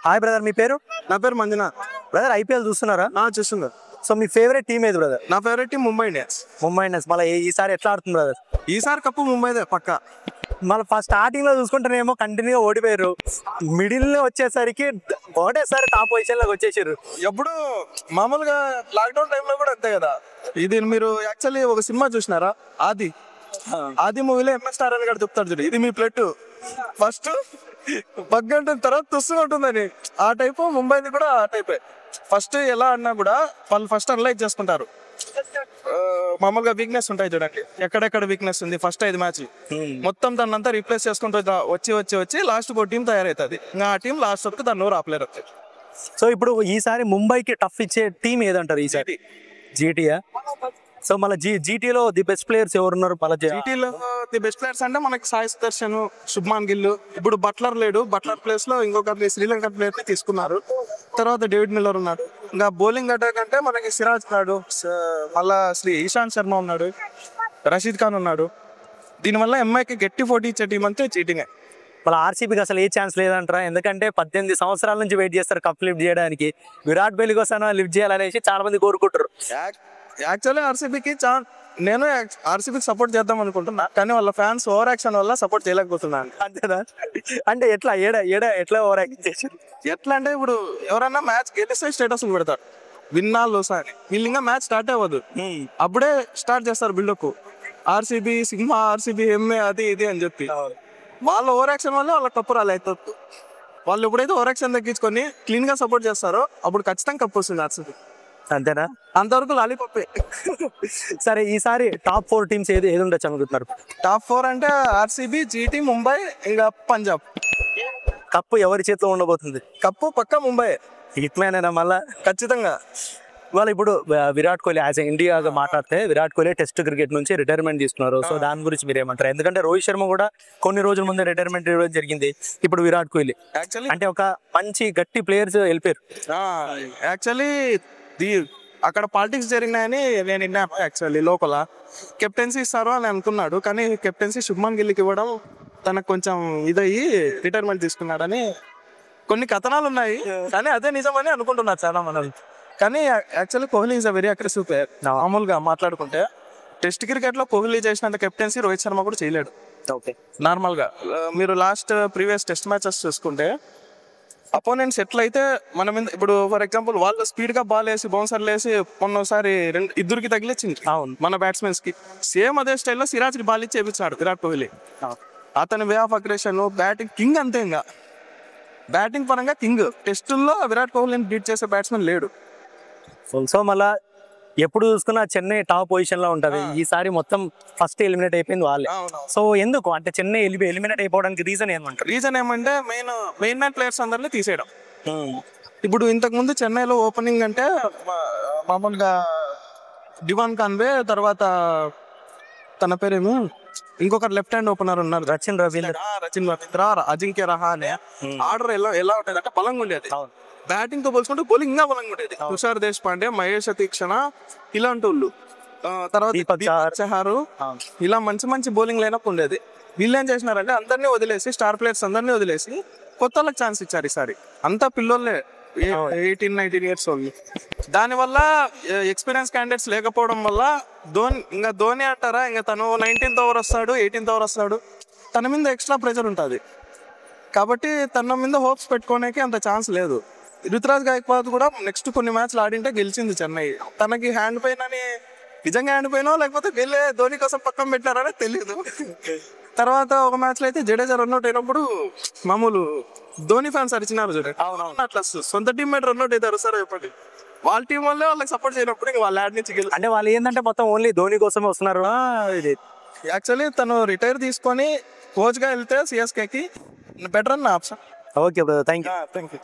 Hi brother, మీ పేరు? నా పేరు మంజునాథ్. బ్రదర్ ఐపీఎల్ చూస్తున్నారా? చూస్తున్నా. సో మీ ఫేవరెట్ టీమ్ ఏది బ్రదర్? నా favourite team Mumbai Indians. Mumbai Indians. మళ్ళీ ఈసారి ఎట్లా ఆడుతుంది బ్రదర్? ఈసారి కప్పు ముంబైదే పక్కా. మళ్ళీ ఫస్ట్ స్టార్టింగ్ లో చూసుకుంటేనేమో కంటిన్యూగా ఓడిపోయారు, మిడిల్ లో వచ్చేసరికి ఒకటేసారి టాప్ పొజిషన్ లోకి వచ్చేసారు. ఎప్పుడు మామూలుగా లాక్డౌన్ టైంలో కూడా అంతే కదా. ఇది మీరు యాక్చువల్లీ ఒక సినిమా చూసినారా, ఆది మూవీలో ఎంఎస్ నారాయణ గారు చెప్తాడు చూడు, ఇది మీ ప్లెట్ ఫస్ట్ పగ్గంటే తర్వాత తుస్సుగా ఉంటుందని. ఆ టైపు ముంబైది కూడా ఆ టైపే. ఫస్ట్ ఎలా అన్నా కూడా వాళ్ళు ఫస్ట్ అనలైజ్ చేసుకుంటారు. మామూలుగా వీక్నెస్ ఉంటాయి చూడండి, ఎక్కడెక్కడ వీక్నెస్ ఉంది. ఫస్ట్ 5 మ్యాచ్ మొత్తం దాన్నంతా రీప్లేస్ చేసుకుంటూ వచ్చి లాస్ట్ ఒక టీం తయారవుతుంది. ఇంకా ఆ టీం లాస్ట్ వరకు దాన్ని నోరు ఆపలేరు. సో ఇప్పుడు ఈసారి ముంబైకి టఫ్ ఇచ్చే టీం ఏదంటారు ఈసారి? జీటీయా? సో మళ్ళీ జీటీలో ది బెస్ట్ ప్లేయర్స్ ఎవరున్నారు? జీటీలో ది బెస్ట్ ప్లేయర్స్ అంటే మనకి సాయి సుదర్శన్, శుభ్మాన్ గిల్. ఇప్పుడు బట్లర్ లేడు, బట్లర్ ప్లేస్ లో ఇంకొకరిని శ్రీలంక ప్లేయర్ ని తీసుకున్నారు. తర్వాత డేవిడ్ మిల్లర్ ఉన్నాడు. ఇంకా బౌలింగ్ అటాక్ అంటే మనకి సిరాజ్ ఉన్నాడు, మళ్ళా ఇషాంత్ శర్మ ఉన్నాడు, రషీద్ ఖాన్ ఉన్నాడు. దీనివల్ల ఎంఐకి గట్టి పోటీ ఇచ్చే టీం అంతే జీటీనే. మళ్ళీ ఆర్సీబీకి అసలు ఏ ఛాన్స్ లేదంటారా? ఎందుకంటే 18 సంవత్సరాల నుంచి వెయిట్ చేస్తారు కప్ లిఫ్ట్ చేయడానికి. విరాట్ కోహ్లీ కోసం లిఫ్ట్ చేయాలనేసి చాలా మంది కోరుకుంటారు. యాక్చువల్లీ ఆర్సీబీకి నేను ఆర్సీబీకి సపోర్ట్ చేద్దాం అనుకుంటున్నా, కానీ వాళ్ళ ఫ్యాన్స్ ఓవర్ యాక్షన్ వల్ల సపోర్ట్ చేయలేకపోతున్నాను. అంతేనా? అంటే ఎట్లా ఎట్లా ఓవర్ యాక్షన్ చేశారు? ఎట్లా అంటే ఇప్పుడు ఎవరన్నా మ్యాచ్ గెలిస్తే స్టేటస్ పెడతారు, విన్నా లోసా అని. వీళ్ళు ఇంకా మ్యాచ్ స్టార్ట్ అవ్వదు, అప్పుడే స్టార్ట్ చేస్తారు బిల్డప్. ఆర్సీబీ సింహ, ఆర్సీబీ ఎంఏ, అది ఇది అని చెప్పి. వాళ్ళ ఓవర్ యాక్షన్ వల్ల వాళ్ళ కప్పు రాలేదు. వాళ్ళు ఎప్పుడైతే ఓవర్ యాక్షన్ తగ్గించుకొని క్లీన్ గా సపోర్ట్ చేస్తారో అప్పుడు ఖచ్చితంగా కప్పు వస్తుంది ఆర్సీబీ. అంతేనా? అంతవరకు లాలీపప్పే. సరే, ఈసారి టాప్ 4 టీమ్స్ ఏది ఉండొచ్చు అనుకుంటున్నారు? టాప్ 4 అంటే ఆర్సీబీ, జీటీ, ముంబై, ఇంకా పంజాబ్. కప్పు ఎవరి చేతిలో ఉండబోతుంది? కప్పు పక్కా ముంబై. హిట్మ్యానేనా మళ్ళా? ఖచ్చితంగా. వాళ్ళు ఇప్పుడు విరాట్ కోహ్లీ యాజ్ ఇండియాగా మాట్లాడితే, విరాట్ కోహ్లీ టెస్ట్ క్రికెట్ నుంచి రిటైర్మెంట్ తీసుకున్నారు. సో దాని గురించి మీరు ఏమంటారు? ఎందుకంటే రోహిత్ శర్మ కూడా కొన్ని రోజుల ముందే రిటైర్మెంట్ ఇవ్వడం జరిగింది. ఇప్పుడు విరాట్ కోహ్లీ యాక్చువల్లీ అంటే ఒక మంచి గట్టి ప్లేయర్స్ వెళ్ళిపోయారు. యాక్చువల్లీ అక్కడ పాలిటిక్స్ జరిగినాయని నేను విన్నాను. యాక్చువల్లీ లోపల కెప్టెన్సీ ఇస్తారు అని అనుకున్నాడు, కానీ కెప్టెన్సీ శుభ్మన్ గిల్కి ఇవ్వడం తనకు కొంచెం ఇదయ్యి రిటైర్మెంట్ తీసుకున్నాడని కొన్ని కథనాలు ఉన్నాయి. కానీ అదే నిజమని అనుకుంటున్నారు చాలా మంది. కానీ actually Kohli is a very aggressive player. మామూలుగా మాట్లాడుకుంటే టెస్ట్ క్రికెట్ లో కోహ్లీ చేసినంత కెప్టెన్సీ రోహిత్ శర్మ కూడా చేయలేడు. ఓకే, నార్మల్ గా మీరు ప్రీవియస్ టెస్ట్ మ్యాచెస్ చూసుకుంటే అపోనెంట్స్ ఎట్లయితే మనం ఇప్పుడు ఫర్ ఎగ్జాంపుల్ వాళ్ళు స్పీడ్ గా బాల్ వేసి బౌన్సర్లు వేసి మొన్నసారి ఇద్దరికి తగిలిచ్చింది మన బ్యాట్స్మెన్స్ కి. సేమ్ అదే స్టైల్లో సిరాజ్ కి బాల్ ఇచ్చి వేపించాడు విరాట్ కోహ్లీ. అతని way of aggression, batting king. అంతే, ఇంకా బ్యాటింగ్ పరంగా కింగ్. టెస్టుల్లో విరాట్ కోహ్లీని బీట్ చేసే బ్యాట్స్మెన్ లేడు. సో మళ్ళా ఎప్పుడు చూసుకున్నా చెన్నై టాప్ పొజిషన్ లో ఉంటది. ఈసారి మొత్తం ఫస్ట్ ఎలిమినేట్ అయిపోయింది వాళ్ళే. సో ఎందుకు అంటే చెన్నై ఎలిమినేట్ అయిపోవడానికి రీజన్ ఏమంటారు? రీజన్ ఏమంటే మెయిన్ ప్లేయర్స్ అందరినీ తీసేయడం. ఇప్పుడు ఇంతకు ముందు చెన్నైలో ఓపెనింగ్ అంటే మామూలుగా డివాన్ కాన్వే, తర్వాత తన పేరేమో ఇంకొకరు లెఫ్ట్ హ్యాండ్ ఓపెనర్ ఉన్నారు, రచిన్ రవీంద్ర, అజింక్య రహానే. ఆర్డర్ ఎలా ఉంటుంది అంటే బలంగా ఉండేది. బ్యాటింగ్ తో పోల్చుకుంటే బౌలింగ్ ఇంకా బలంగా ఉండేది. తుషార్ దేశ్ పాండే, మహేష్ తీక్షణ, ఇలాంటి వాళ్ళు. తర్వాత దీపక్ చహార్, ఇలా మంచి మంచి బౌలింగ్ లైనప్ ఉండేది. వీళ్ళు ఏం చేసినారంటే అందరినీ వదిలేసి, స్టార్ ప్లేయర్స్ అందరినీ వదిలేసి కొత్త వాళ్ళకి ఛాన్స్ ఇచ్చారు ఈసారి. అంతా పిల్లోళ్ళే, 18-19 ఇయర్స్ వాళ్ళు. దానివల్ల ఎక్స్పీరియన్స్ క్యాండిడేట్స్ లేకపోవడం వల్ల ధోని అంటారా, ఇంకా తను 19th ఓవర్ వస్తాడు, 18th ఓవర్ వస్తాడు, తన మీద ఎక్స్ట్రా ప్రెషర్ ఉంటుంది. కాబట్టి తన మీద హోప్స్ పెట్టుకోవడానికి అంత ఛాన్స్ లేదు. రుతురాజ్ గాయక్వాడ్ కూడా నెక్స్ట్ కొన్ని మ్యాచ్లు ఆడింటే గెలిచింది చెన్నై. తనకి హ్యాండ్ పెయిన్ అని నిజంగా హ్యాండ్ పెయిన్ లేకపోతే వీళ్ళే ధోని కోసం పక్కన పెట్టారనే తెలియదు. తర్వాత ఒక మ్యాచ్ లో అయితే జడేజా రన్అట్ అయినప్పుడు మామూలు ధోని ఫ్యాన్స్ అరిచినారు చూడండి. అట్లా సొంత టీమ్మేట్ రన్అట్ అయితే అరుస్తారు చెప్పండి. వాళ్ళ టీం వల్లే వాళ్ళకి సపోర్ట్ చేయనప్పుడు ఇంకా వాళ్ళ యాడ్ నుంచి అంటే వాళ్ళు ఏంటంటే మొత్తం ఓన్లీ ధోని కోసమే వస్తున్నారు. యాక్చువల్లీ తను రిటైర్ తీసుకొని కోచ్ గా వెళ్తే సిఎస్కేకి బెటర్ అన్న option. Okay brother, thank you.